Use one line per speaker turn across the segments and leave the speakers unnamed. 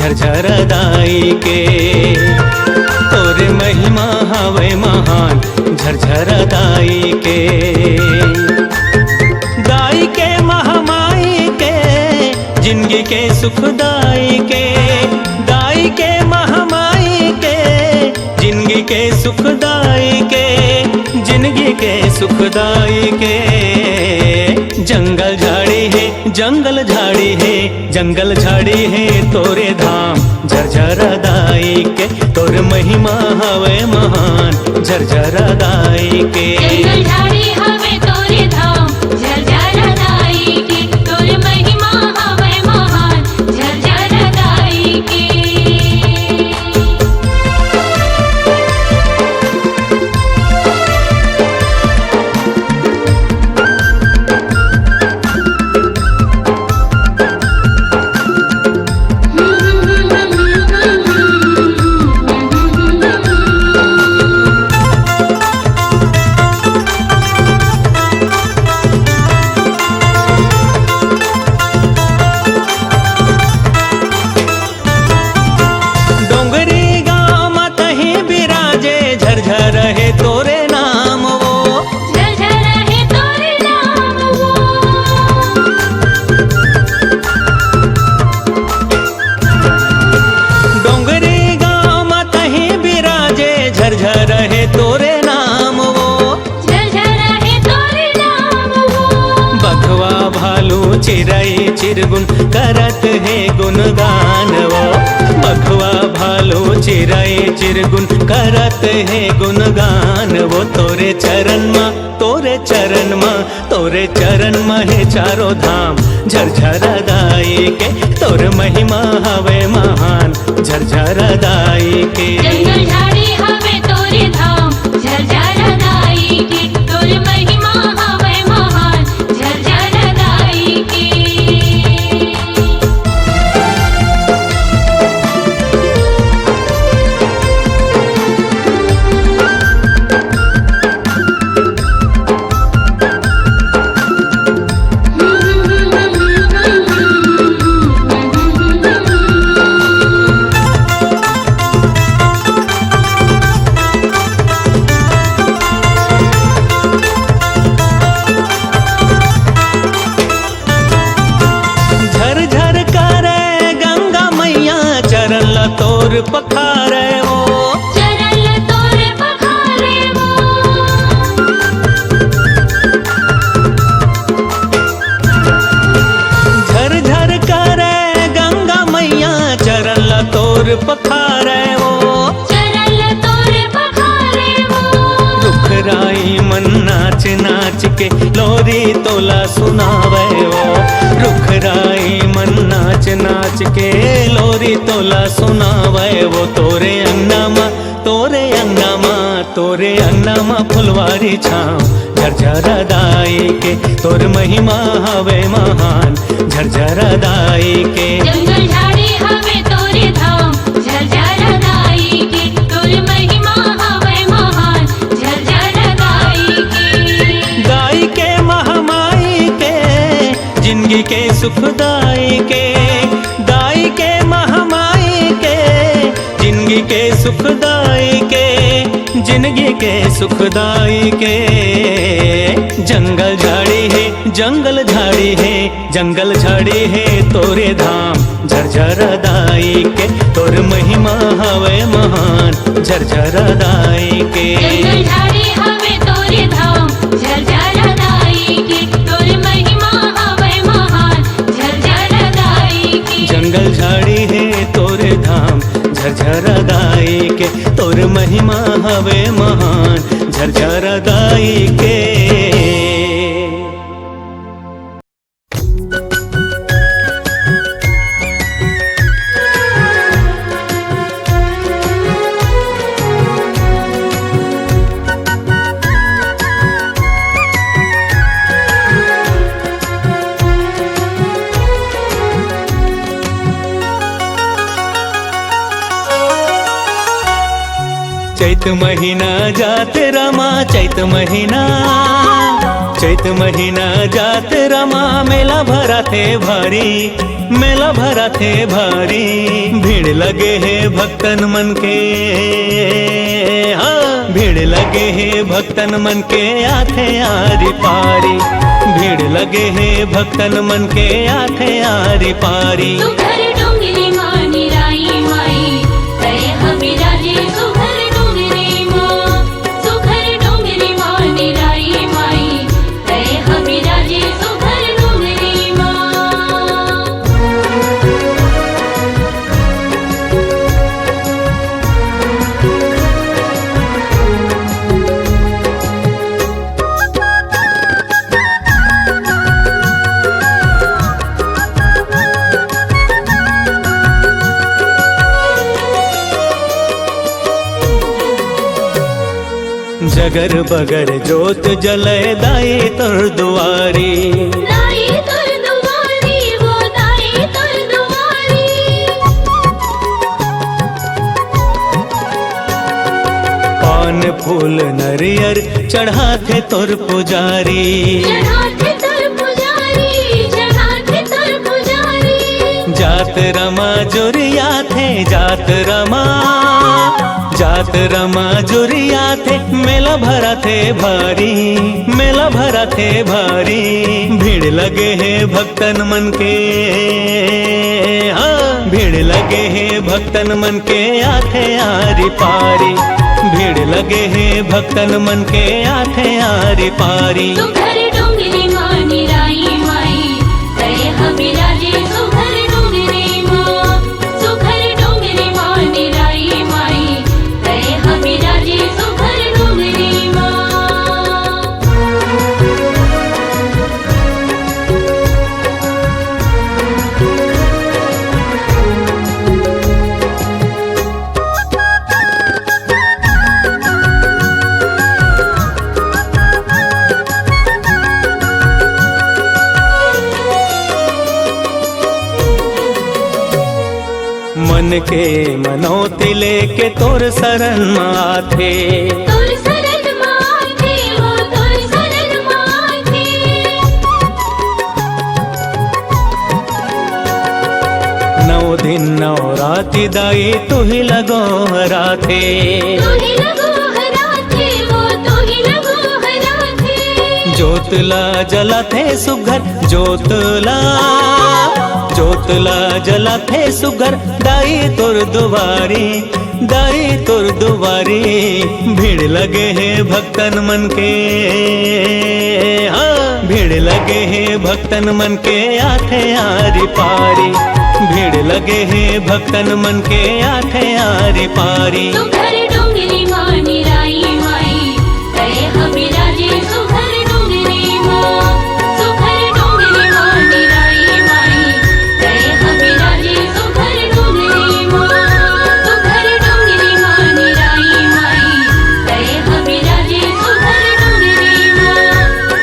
झरझर दाई के। तोरे महिमा हवे महान झरझर दाई के। दाई के महामाई के जिंदगी के सुखदाई के। दाई के महामाई के जिंदगी के सुखदाई के। जिंदगी के सुखदाई के। जंगल झाड़ी है जंगल झाड़ी है जंगल झाड़ी है तोरे धाम झरझर दाई के। तोर महिमा हवे महान झरझर दाई के।
जंगल झाड़ी हवे तोरे धाम झरझर दाई के। तोर महिमा हवे महान झरझर दाई के।
चिरई चिरगुन करत है गुणगान वो। बघवा भालू चिरई चिरगुन करत है गुणगान वो। तोरे चरण माँ तोरे चरण माँ तोरे चरण माँ है चारों धाम झरझर दाई के। तोर महिमा हवे महान झरझर दाई के।
जंगल झाड़ी हवे तोरे धाम झरझर दाई के। तोर महिमा हवे महान झरझर दाई के।
तोर पखारे वो
चरल तोर पखारे वो।
झरझर करे गंगा मैया चरल तोर पखारे वो।
चरल तोर पखारे वो।
रुखराई मन नाच नाच के लोरी तोला सुनावे वो। रुखराई मन नाच नाच के लोरी तोला सुनावे वो। तोरे अंगनामा तोरे अंगनामा तोरे अंगनामा फुलवारी छाँव झरझर दाई के। तोर महिमा हवे महान झरझर दाई के।
जंगल झाड़ी हवे तोरे धाम झरझर दाई के। तोर महिमा हवे महान झरझर दाई के।
दाई के महामाई के जिंदगी के सुखदाई के। दाई के महामाई के जिंदगी के सुखदाई के। जिंदगी के सुखदाई के। जंगल झाड़ी है जंगल झाड़ी है जंगल झाड़ी है तोरे धाम झरझर दाई के। तोर महिमा हवे महान झरझर दाई के।
जंगल झाड़ी हवे तोरे धाम झरझर दाई के। तोर महिमा हवे महान झरझर दाई के।
जंगल झाड़ी है तोरे धाम झरझर दाई के। तोर महिमा हवे महान झरझर दाई के। चैत महीना जाते रमा चैत महीना चैत महीना जात रमा मेला भरा थे भारी, मेला भरा थे भारी। भीड़ लगे है भक्तन मन के, हाँ भीड़ लगे है भक्तन मन के आथे आरी पारी। भीड़ लगे है भक्तन मन के आथे आरी पारी।
सुघर डोंगरी माँ निराई माई करे हमें राजे सुघर डोंगरी माँ। सुघर डोंगरी माँ निराई माई करे हमें राजे सुघर डोंगरी माँ।
जगर बगर जोत जलय दाई तोर दुआरी।
दाई तोर दुआरी वो दाई तोर दुआरी।
पान फूल नरियर चढ़ाथे तोर पुजारी।
चढ़ाते तोर पुजारी, चढ़ाते तोर पुजारी।
जात रमा जुरिया थे जात रमा, जात रमा जुरिया थे। मेला भरा थे भारी, मेला भरा थे भारी। भीड़ लगे है भक्तन मन के, हाँ भीड़ लगे है भक्तन मन के आथे आरी पारी। भीड़ लगे है भक्तन मन के आथे आरी पारी।
सुघर डोंगरी माँ निराई माई करे हमें राजे सुघर डोंगरी माँ। सुघर डोंगरी माँ निराई माई करे हमें राजे सुघर डोंगरी माँ।
मन के मनौती लेके तोर शरण माथे।
तोर शरण माथे वो तोर शरण माथे।
नौ दिन नौ राति दाई तू ही लगो राथे।
तू ही लगो हराथे वो तू ही लगो हराथे।
जोतला जलाथे सुघर जोतला, जोतला जलाथे सुघर दाई तोर दुआरी। दाई तोर दुआरी। भीड़ लगे है भक्तन मन के, हाँ भीड़ लगे है भक्तन मन के आथे आरी पारी। भीड़ लगे है भक्तन मन के आथे आरी पारी।
सुघर डोंगरी माँ निराई माई करे हमें राजे सुघर डोंगरी माँ। सुघर डोंगरी माँ निराई माई करे हमें राजे सुघर डोंगरी माँ। सुघर डोंगरी माँ निराई माई करे हमें राजे सुघर डोंगरी माँ।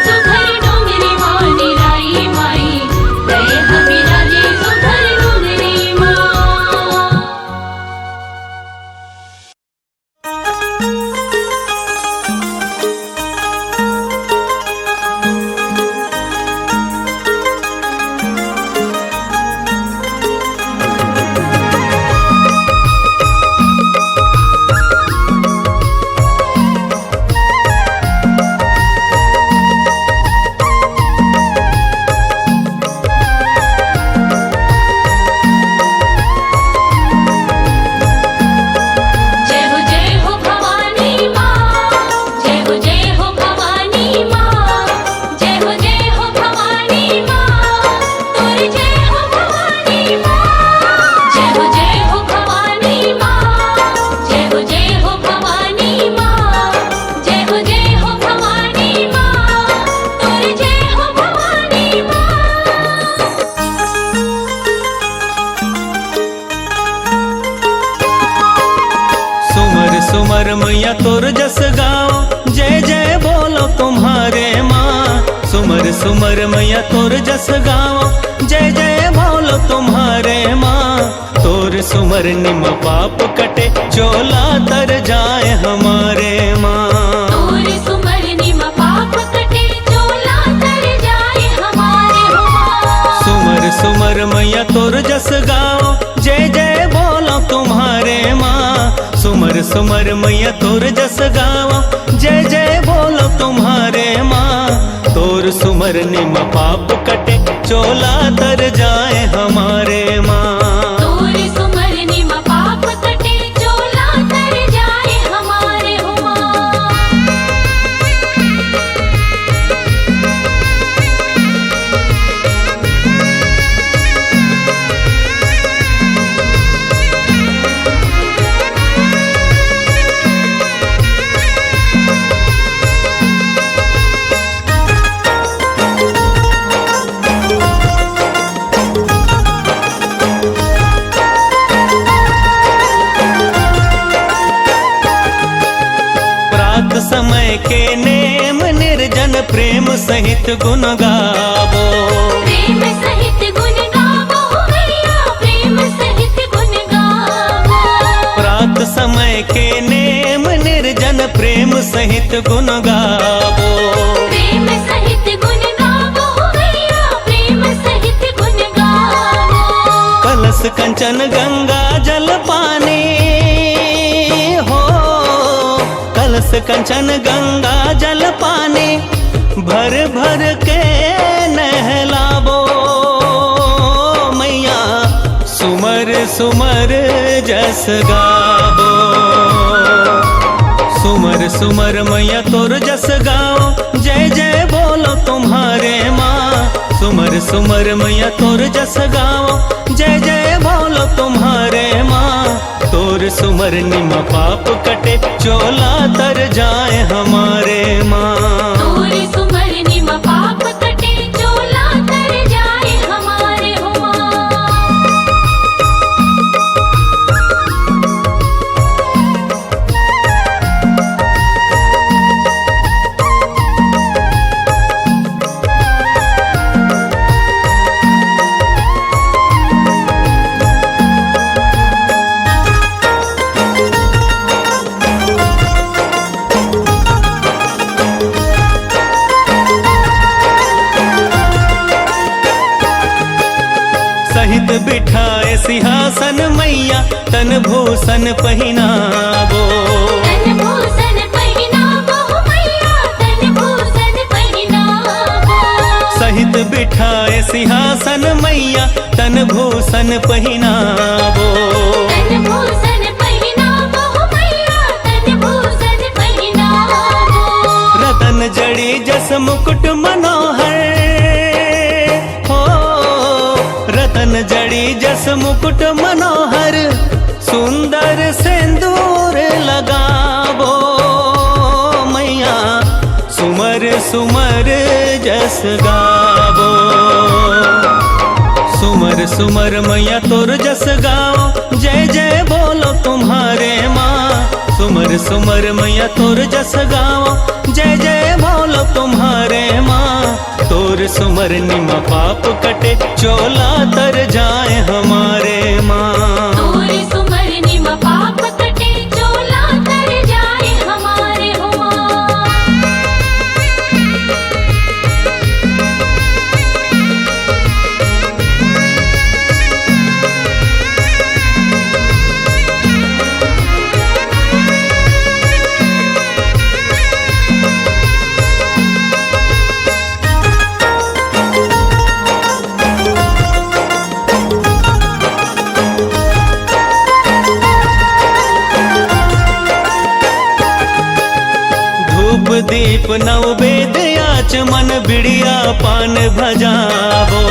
सुघर डोंगरी माँ निराई माई करे हमें राजे सुघर डोंगरी माँ।
सुमर मैया तोर जस गाओ जय जय बोलो तुम्हारे माँ। सुमर सुमर मैया तोर जस गाओ जय जय बोलो तुम्हारे माँ। तोर सुमर निम पाप कटे चोला तर जाए हमारे माँ।
तोर सुमर निम पाप कटे चोला
सुमर मैया तोर जस गावा, जय जय बोलो तुम्हारे माँ। तोर सुमर निम पाप कटे, चोला तर जाए हमारे माँ।
तोर सुमर निम पाप कटे, चोला तर जाए हमारे हो माँ।
समय के नेम निर्जन प्रेम सहित गुण गावो।
प्रेम सहित गुण गावो मैया, प्रेम सहित गुण गावो।
प्रात समय के नेम निर्जन प्रेम सहित गुण गावो।
प्रेम सहित गुण गावो मैया, प्रेम सहित गुण गावो।
कलश कंचन गंगा जल पानी हो, कलश कंचन गंगा जल पानी भर भर के नहलावो मैया। सुमर सुमर जस गावो, सुमर सुमर मैया तोर जस गाओ, जय जय बोलो तुम्हारे माँ। सुमर सुमर मैया तोर जस गाओ, जय जय बोलो तुम्हारे माँ। तोर सुमर निम पाप कटे, चोला तर जाए हमारे माँ।
तोर सुमर निम पाप कटे, चोला तर जाए हमारे हो माँ।
सहित बिठाए सिंहासन मैया, तन भूषण पहिनावो।
तन भूषण पहिनावो मैया, तन भूषण पहिनावो।
सहित बिठाए सिंहासन मैया, तन भूषण पहिनावो।
तन भूषण पहिनावो मैया, तन भूषण पहिनावो।
रतन जड़ी जस मुकुट मनोहर हो, रतन जड़ी जस मुकुट मनोहर, सुंदर सिंदूर लगावो मैया। सुमर सुमर जस गावो, सुमर सुमर मैया तोर जस गाओ, जय जय बोलो तुम्हारे माँ। सुमर सुमर मैया तोर जस गाओ, जय जय बोलो तुम्हारे माँ। तोर सुमर निम पाप कटे, चोला तर जाए हमारे माँ।
तोर सुमर निम पाप कटे, चोला तर जाए हमारे हो माँ।
दीप नववेद आचमन, बिड़िया पान भजावो।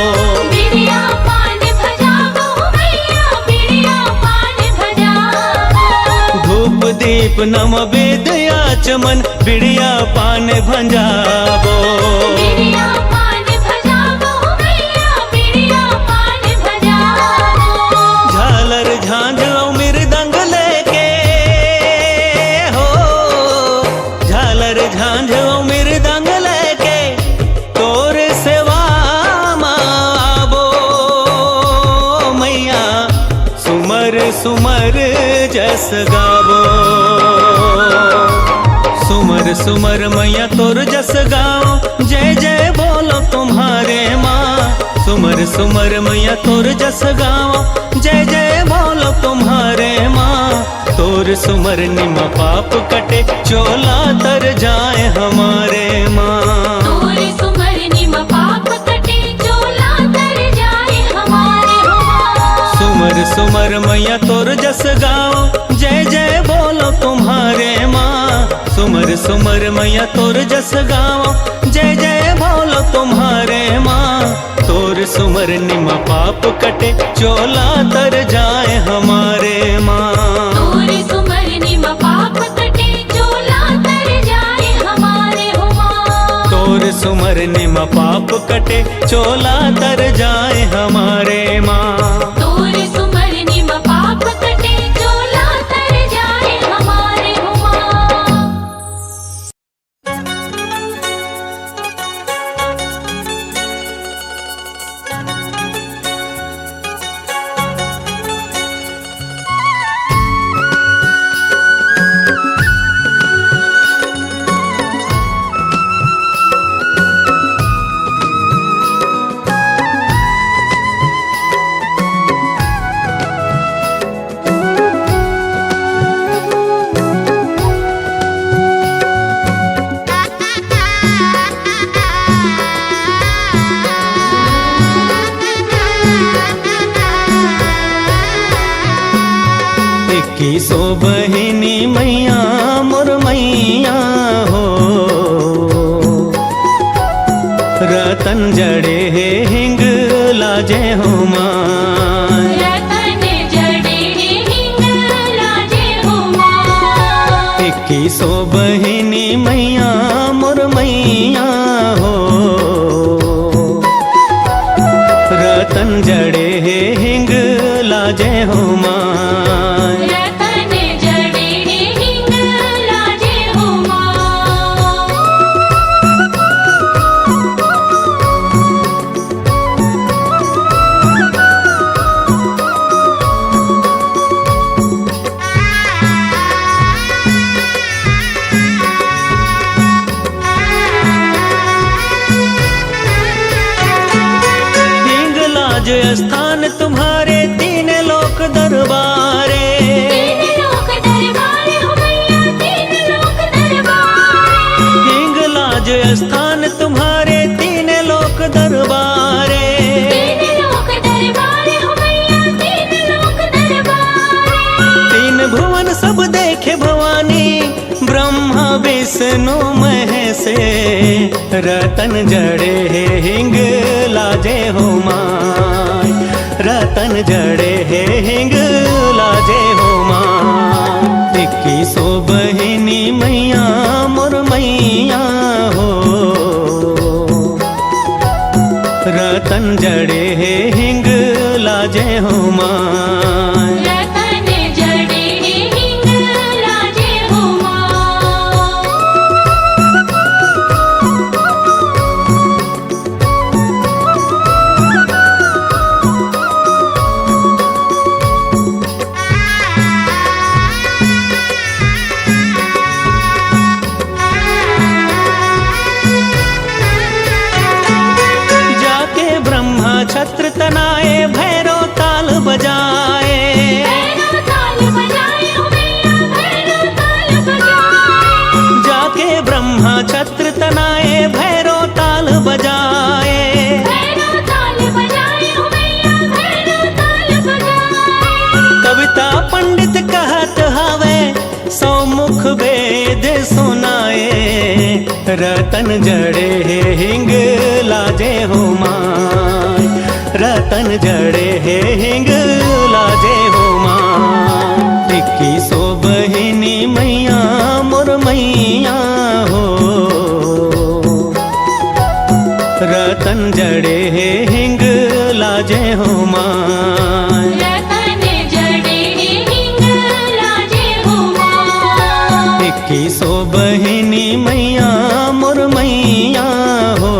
बिड़िया पान भजावो मैया, बिड़िया पान भजावो।
धूप दीप नववेद आचमन, बिड़िया पान भजावो।
बिड़िया पान भजावो मैया, बिड़िया पान भजावो।
झालर झांझ और मृदंग लेके हो, झालर झांझ और मृदंग लेके तोर सेवा मावो मैया। सुमर सुमर जस गावो, सुमर सुमर मैया तोर जस गाओ, जय जय बोलो तुम्हारे माँ। सुमर सुमर मैया तोर जस गाओ, जय जय बोलो तुम्हारे माँ। तोर सुमर निम पाप कटे चोला तर जाए हमारे माँ।
तोर सुमर निम पाप कटे चोला तर जाए हमारे माँ।
सुमर सुमर मैया तोर जस गाओ जय जय बोलो तुम्हारे माँ। सुमर सुमर मैया तोर जस गाओ जय जय बोलो तुम्हारे माँ। तोर सुमर निम पाप कटे चोला तर जाए हमारे माँ।
तोर सुमर निम पाप कटे चोला तर जाए हमारे माँ।
तोर सुमर निम पाप कटे चोला तर जाए हमारे माँ।
तोर सुमर निम पाप कटे चोला तर जाए हमारे माँ।
की सो बहिनी मैया मोर मैया हो। रतन जड़े है हिंग लाजे हो माँ।
रतन जड़े हिंग लाजे हो माँ।
की सो बहिनी मैया मोर मैया हो। रतन जड़े है हिंग लाजे हो माँ। स्थान तुम्हारे तीन लोक दरबारे।
तीन लोक दरबारे हो मैया तीन लोक दरबारे।
हिंगलाज स्थान तुम्हारे तीन लोक दरबारे।
तीन लोक दरबारे हो मैया तीन लोक दरबारे।
तीन भुवन सब देखे भवानी ब्रह्मा विष्णु महेश। रतन जड़े है हिंग लाजे हो माँ। रतन जड़े है हिंग लाजे हो माँ। इक्की सो बहिनी मैया मोर मैया हो। रतन जड़े है हिंग लाजे हो माँ।
रतन जड़े हिंग लाजे हो माँ।
छत्र तनाए भैरो ताल बजाए।
भैरो ताल बजाए हो मैया भैरो ताल बजाए।
जाके ब्रह्मा छत्र तनाए भैरो ताल बजाए।
भैरो ताल बजाए हो मैया भैरो ताल बजाए।
कविता पंडित कहत हवे सौ मुख वेद सुनाए। रतन जड़े है हिंग लाजे हो माँ। रतन जड़े है हिंग लाजे हो माँ। इक्की सो बहिनी मैया मोर मैया हो। रतन जड़े है हिंग लाजे हो माँ।
रतन जड़े हिंग लाजे हो माँ।
इक्की सो बहिनी मैया मोर मैया हो।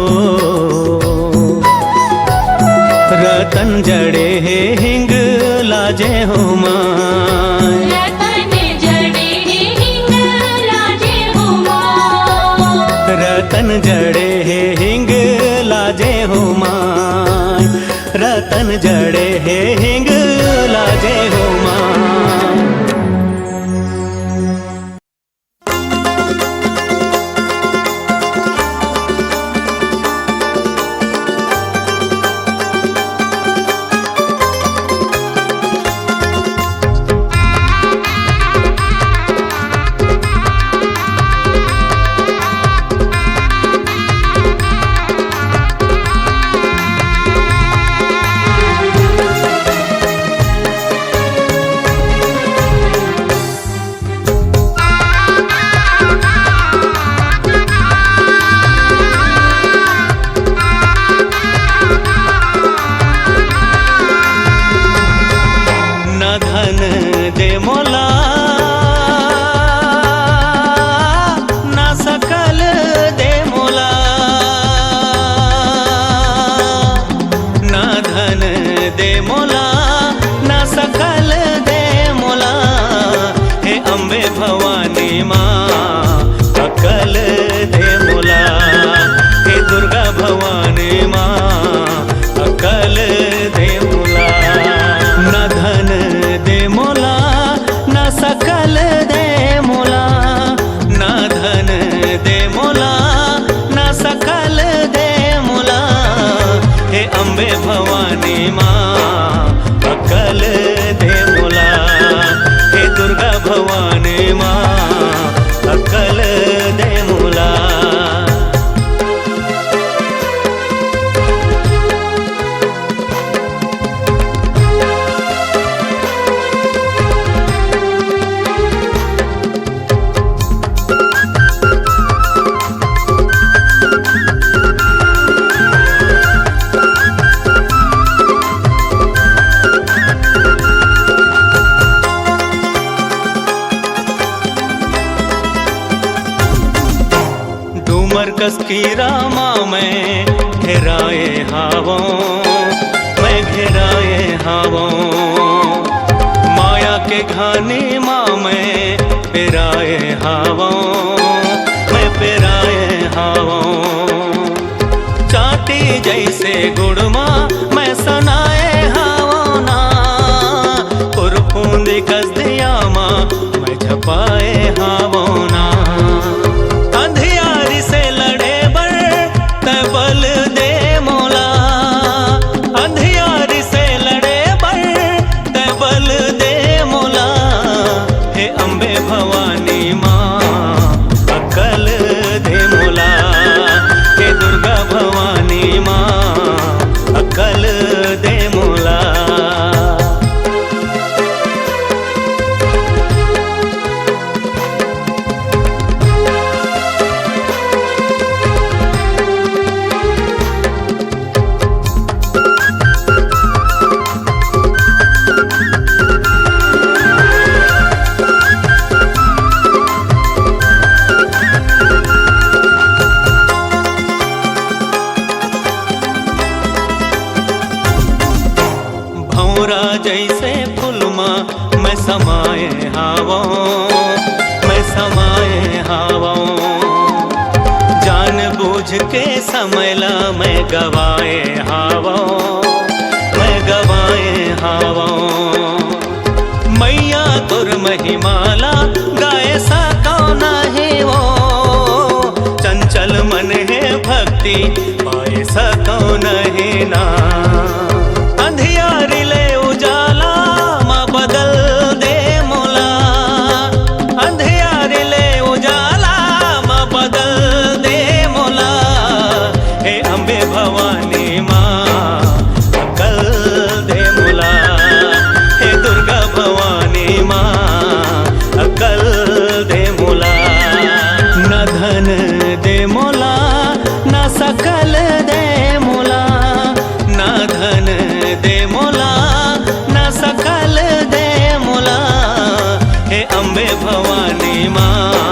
रतन जड़े है हिंग लाजे हो माँ।
रतन जड़े हिंग लाजे हो माँ।
रतन जड़े है हिंग लाजे हो माँ। रतन जड़े है हिंग लाजे हो माँ। दुर्गा भवानी माँ अकल दे मोला। न धन दे मोला न सकल दे मोला, न धन दे मोला न सकल दे मोला। हे अम्बे भवानी माँ अकल दे मोला। हे दुर्गा भवानी माँ अकल दे मोला। डूमर कस की रामा में घेराए हावों, मैं घेराए हावों। माया के घाने माँ में पेराए हावों, मैं पेराए हावों। चाटी जैसे गुड़मा मैं सनाए हावों ना, कुरफूंदी कस दिया माँ मैं झपाए हावों ना। अंधियारी से लड़े बर तै बल दे मोला, अंधियारी से लड़े बर तै बल दे मोला। हे अम्बे भवानी माँ अकल दे मोला। हे दुर्गा भवानी माँ अकल दे मोला। भौरा जैसे फुलमा मैं समाए हावों, मैं समाए हावों। जान बूझ के समयला मैं गवाए हावों, मैं गवाए हावों। मैया तुर महिमाला गाए सको नहीं वो, चंचल मन है भक्ति पाए सको नहीं ना। अंधियारी ले उजाला माँ बदल दे मोला, अंधियारी ले उजाला माँ बदल दे मोला। हे अम्बे भवानी माँ अकल दे मोला। हे दुर्गा भवानी माँ अकल दे मोला। न धन दे मोला न सकल दे मोला, न धन दे मोला न सकल दे मोला। हे अम्बे भवानी माँ